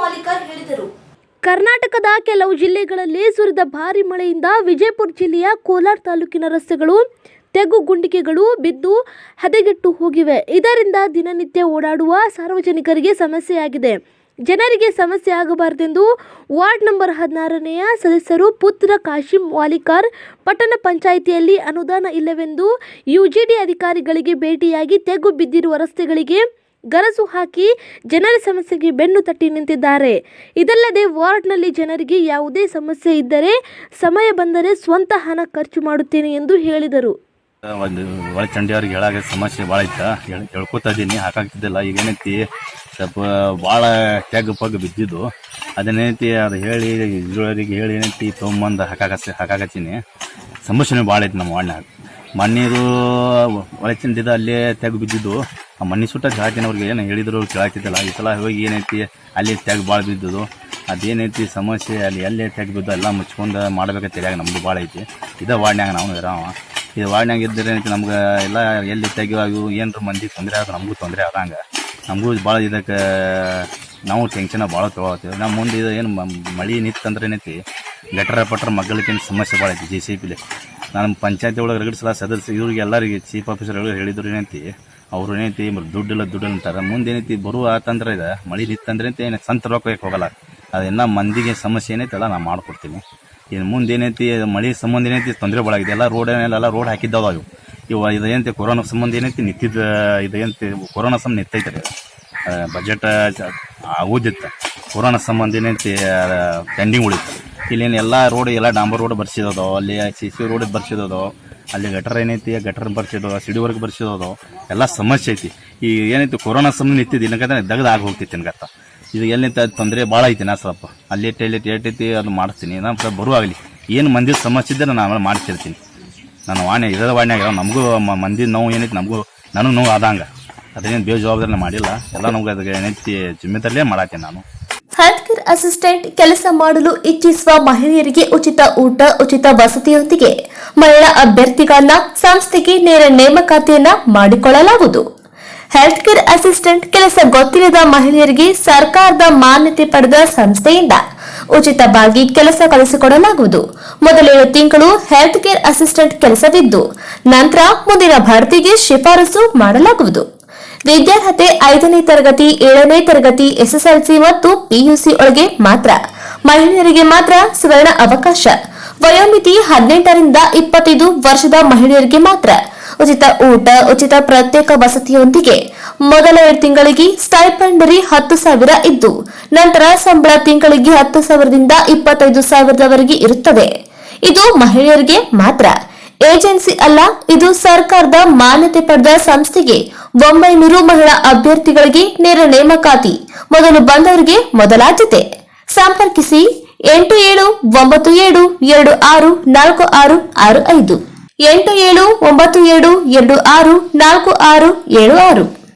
ಮಾಲೀಕರ್ ಹೇಳಿದರು. ಕರ್ನಾಟಕದ ಕೆಲವು ಜಿಲ್ಲೆಗಳಲ್ಲಿ ಸುರಿದ ಭಾರಿ ಮಳೆಯಿಂದ ವಿಜಯಪುರ ಜಿಲ್ಲೆಯ ಕೋಲಾರ ತಾಲೂಕಿನ ರಸ್ತೆಗಳು ತೆಗ್ಗು ಗುಂಡಿಕೆಗಳು ಬಿದ್ದು ಹದಗೆಟ್ಟು ಹೋಗಿವೆ. ಇದರಿಂದ ದಿನನಿತ್ಯ ಓಡಾಡುವ ಸಾರ್ವಜನಿಕರಿಗೆ ಸಮಸ್ಯೆಯಾಗಿದೆ. ಜನರಿಗೆ ಸಮಸ್ಯೆ ಆಗಬಾರದೆಂದು ವಾರ್ಡ್ ನಂಬರ್ 16ನೇ ಸದಸ್ಯರು ಪುತ್ರ ಕಾಶಿಂ ವಾಲಿಕಾರ್ ಪಟ್ಟಣ ಪಂಚಾಯಿತಿಯಲ್ಲಿ ಅನುದಾನ ಇಲ್ಲವೆಂದು ಯುಜಿಡಿ ಅಧಿಕಾರಿಗಳಿಗೆ ಭೇಟಿಯಾಗಿ ತೆಗ್ಗು ಬಿದ್ದಿರುವ ರಸ್ತೆಗಳಿಗೆ ಗರಸು ಹಾಕಿ ಜನರ ಸಮಸ್ಯೆಗೆ ಬೆನ್ನು ತಟ್ಟಿ ನಿಂತಿದ್ದಾರೆ. ಇದಲ್ಲದೆ ವಾರ್ಡ್ನಲ್ಲಿ ಜನರಿಗೆ ಯಾವುದೇ ಸಮಸ್ಯೆ ಇದ್ದರೆ ಸಮಯ ಬಂದರೆ ಸ್ವಂತ ಹಣ ಖರ್ಚು ಮಾಡುತ್ತೇನೆ ಎಂದು ಹೇಳಿದರು. ಒಂದು ಒಳ ಚಂಡಿಯವ್ರಿಗೆ ಹೇಳಾಗ ಸಮಸ್ಯೆ ಭಾಳ ಇತ್ತು, ಹೇಳ್ಕೊತಾ ಇದ್ದೀನಿ, ಹಾಕಾಗ್ತಿದ್ದಿಲ್ಲ. ಈಗ ಏನೈತಿ ಸ್ವಲ್ಪ ಭಾಳ ತೆಗ್ಗು ಪಗ್ಗು ಬಿದ್ದಿದ್ದು, ಅದನ್ನೇನೈತಿ ಅದು ಹೇಳಿ ಇದ್ರೊಳಗೆ ಹೇಳಿ ಏನೈತಿ ತೊಗೊಂಬಂದು ಹಾಕಾಕತ್ತೀನಿ. ಸಮಸ್ಯೆನೂ ಭಾಳ ಐತಿ ನಮ್ಮ ವಾರ್ಡ್ನಾಗ. ಮಣ್ಣೀರು ಒಳ ಚಂಡಿದ ಅಲ್ಲೇ ತೆಗ್ಗು ಬಿದ್ದಿದ್ದು, ಆ ಮಣ್ಣಿ ಸುಟ್ಟ ಜಾತಿನವ್ರಿಗೆ ಏನು ಹೇಳಿದ್ರು ಕೇಳಾಗ್ತಿದ್ದಿಲ್ಲ. ಈ ಸಲ ಹೋಗಿ ಏನೈತಿ ಅಲ್ಲಿ ತೆಗ್ಗು ಭಾಳ ಬಿದ್ದಿದ್ದು, ಅದೇನೈತಿ ಸಮಸ್ಯೆ ಅಲ್ಲಿ ಎಲ್ಲೇ ತೆಗ್ಗು ಬಿದ್ದು ಎಲ್ಲ ಮುಚ್ಕೊಂಡು ಮಾಡ್ಬೇಕಂತ ತಿಳಿಯಾಗ ನಮ್ಮದು ಭಾಳ ಐತಿ. ಇದೇ ವಾರ್ಡ್ನಾಗ ನಾವು ಇರೋವ. ಇದು ವಾರ್ಡ್ನಾಗ ಇದ್ದರೆ ಏನೈತಿ ನಮ್ಗೆ ಎಲ್ಲ ಎಲ್ಲಿ ತೆಗಿವಾಗು ಏನಾರು ಮಂದಿ ತೊಂದರೆ ಆದ್ರೆ ನಮಗೂ ತೊಂದರೆ ಆದಂಗೆ, ನಮಗೂ ಭಾಳ ಇದಕ್ಕೆ ನಾವು ಟೆನ್ಷನ್ ಭಾಳ ತೊಗೊಳ್ತೀವಿ. ನಾವು ಮುಂದೆ ಇದು ಏನು ಮಳೆ ನಿಂತಂದ್ರೆ ಏನೈತಿ ಗಟ್ರ ಪಟ್ರ ಮಗ್ಗಲಿಕ್ಕೆ ಸಮಸ್ಯೆ ಭಾಳ ಐತಿ. JCPಲಿ ನಾನು ಪಂಚಾಯತಿ ಒಳಗೆ 2 ಸಲ ಸದಸ್ಯ ಇವ್ರಿಗೆ ಎಲ್ಲರಿಗೆ ಚೀಫ್ ಆಫೀಸರ್ಗಳು ಹೇಳಿದ್ರು ಏನೈತಿ, ಅವ್ರು ಏನೈತಿ ದುಡ್ಡಿಲ್ಲ ಅಂತಾರೆ. ಮುಂದೆ ಏನೈತಿ ಬರುವ ಆತಂದ್ರೆ ಇದೆ ಮಳೆ ನಿಂತಂದ್ರೆ ಏನು ಸ್ವಂತ ರೊಕ್ಕ ಹೋಗಲ್ಲ. ಅದೆಲ್ಲ ಮಂದಿಗೆ ಸಮಸ್ಯೆ ಏನೈತಲ್ಲ ನಾನು ಮಾಡ್ಕೊಡ್ತೀನಿ. ಇನ್ನು ಮುಂದೆ ಏನೈತಿ ಮಳೆ ಸಂಬಂಧ ಏನೈತಿ ತೊಂದರೆ ಭಾಳಾಗಿದೆ. ಎಲ್ಲ ರೋಡ್ ಹಾಕಿದ್ದಾವ ಇವು ಇದೇನೈತಿ ಕೊರೋನಾ ಸಂಬಂಧ ಏನೈತಿ ನಿಂತಿದ್ದ, ಇದು ಏನೈತಿ ಕೊರೋನಾ ಸಂಬಂಧ ನಿಂತೈತೆ. ಬಜೆಟ್ ಆಗೋದಿತ್ತು, ಕೊರೋನಾ ಸಂಬಂಧ ಏನೈತಿ ಪೆಂಡಿಂಗ್ ಉಳಿತು. ಇಲ್ಲೇನು ಎಲ್ಲ ರೋಡ್ ಎಲ್ಲ ಡಾಂಬರ್ ರೋಡ್ ಬರ್ಸಿದೋ, ಅಲ್ಲಿ CC ರೋಡ್ ಬರ್ಸಿದೋ, ಅಲ್ಲಿ ಗಟರ್ ಏನೈತಿ ಗಟರ್ ಬರ್ಸಿದೋ, ಸಿಡಿವರ್ಗ್ ಬರ್ಸಿದೋ, ಎಲ್ಲ ಸಮಸ್ಯೆ ಐತಿ. ಈ ಏನೈತಿ ಕೊರೋನಾ ಸಂಬಂಧ ನಿಂತಿದ್ದು ಇಲ್ಲಕಂದ್ರೆ ದಗದ ಆಗಿ ಹೋಗ್ತೈತಿ ಅನ್ಗತ್ತ. ಇದು ಎಲ್ಲಿಂತ ತೊಂದರೆ ಭಾಳ ಐತಿ. ನಾ ಸ್ವಲ್ಪ ಅಲ್ಲಿ ಏಟೈತಿ ಅದು ಮಾಡಿಸ್ತೀನಿ. ನಾನು ಸ್ವಲ್ಪ ಬರುವಾಗಲಿ ಏನು ಮಂದಿ ಸಮಸ್ಯೆ ಇದ್ದರೆ ನಾನು ಆಮೇಲೆ ಮಾಡ್ತಿರ್ತೀನಿ. ನಾನು ಇದರ ವಾಣ್ಯಾಗ ನಮಗೂ ಮಂದಿ ನೋವು ಏನೈತಿ, ನನಗೆ ನೋವು ಆದಂಗೆ ಅದೇನು ಬೇಜವಾಬ್ದಾರಿನ ಮಾಡಿಲ್ಲ. ಎಲ್ಲ ನಮ್ಗೆ ಅದಕ್ಕೆ ಏನೈತಿ ಜಿಮ್ಮೆದಾರಿಯಲ್ಲೇ ಮಾಡಾತೀನಿ ನಾನು. ಹೆಲ್ತ್ ಕೇರ್ ಅಸಿಸ್ಟೆಂಟ್ ಕೆಲಸ ಮಾಡಲು ಇಚ್ಛಿಸುವ ಮಹಿಳೆಯರಿಗೆ ಉಚಿತ ಊಟ, ಉಚಿತ ವಸತಿಯೊಂದಿಗೆ ಮಹಿಳಾ ಅಭ್ಯರ್ಥಿಗಳನ್ನ ಸಂಸ್ಥೆಗೆ ನೇರ ನೇಮಕಾತಿಯನ್ನ ಮಾಡಿಕೊಳ್ಳಲಾಗುವುದು. ಹೆಲ್ತ್ ಕೇರ್ ಅಸಿಸ್ಟೆಂಟ್ ಕೆಲಸ ಗೊತ್ತಿಲ್ಲದ ಮಹಿಳೆಯರಿಗೆ ಸರ್ಕಾರದ ಮಾನ್ಯತೆ ಪಡೆದ ಸಂಸ್ಥೆಯಿಂದ ಉಚಿತವಾಗಿ ಕೆಲಸ ಕಲಿಸಿಕೊಡಲಾಗುವುದು. ಮೊದಲ 7 ತಿಂಗಳು ಹೆಲ್ತ್ ಕೇರ್ ಅಸಿಸ್ಟೆಂಟ್ ಕೆಲಸವಿದ್ದು ನಂತರ ಮುಂದಿನ ಭರ್ತಿಗೆ ಶಿಫಾರಸು ಮಾಡಲಾಗುವುದು. ವಿದ್ಯಾರ್ಹತೆ 5ನೇ ತರಗತಿ, 7ನೇ ತರಗತಿ, SSLC ಮತ್ತು PUC ಒಳಗೆ ಮಾತ್ರ. ಮಹಿಳೆಯರಿಗೆ ಮಾತ್ರ ಸುವರ್ಣ ಅವಕಾಶ. ವಯೋಮಿತಿ 18 ರಿಂದ 25 ವರ್ಷದ ಮಹಿಳೆಯರಿಗೆ ಮಾತ್ರ. ಉಚಿತ ಊಟ, ಉಚಿತ ಪ್ರತ್ಯೇಕ ವಸತಿಯೊಂದಿಗೆ ಮೊದಲ 2 ತಿಂಗಳಿಗೆ ಸ್ಟೈಪೆಂಡರಿ 10,000 ಇದ್ದು ನಂತರ ಸಂಬಳ ತಿಂಗಳಿಗೆ 10,000ದಿಂದ 25,000ದವರೆಗೆ ಇರುತ್ತದೆ. ಇದು ಮಹಿಳೆಯರಿಗೆ ಮಾತ್ರ. ಏಜೆನ್ಸಿ ಅಲ್ಲ, ಇದು ಸರ್ಕಾರದ ಮಾನ್ಯತೆ ಪಡೆದ ಸಂಸ್ಥೆಗೆ 900 ಮಹಿಳಾ ಅಭ್ಯರ್ಥಿಗಳಿಗೆ ನೇರ ನೇಮಕಾತಿ. ಮೊದಲು ಬಂದವರಿಗೆ ಮೊದಲಾದ್ಯತೆ. ಸಂಪರ್ಕಿಸಿ 8797264665 8797264676.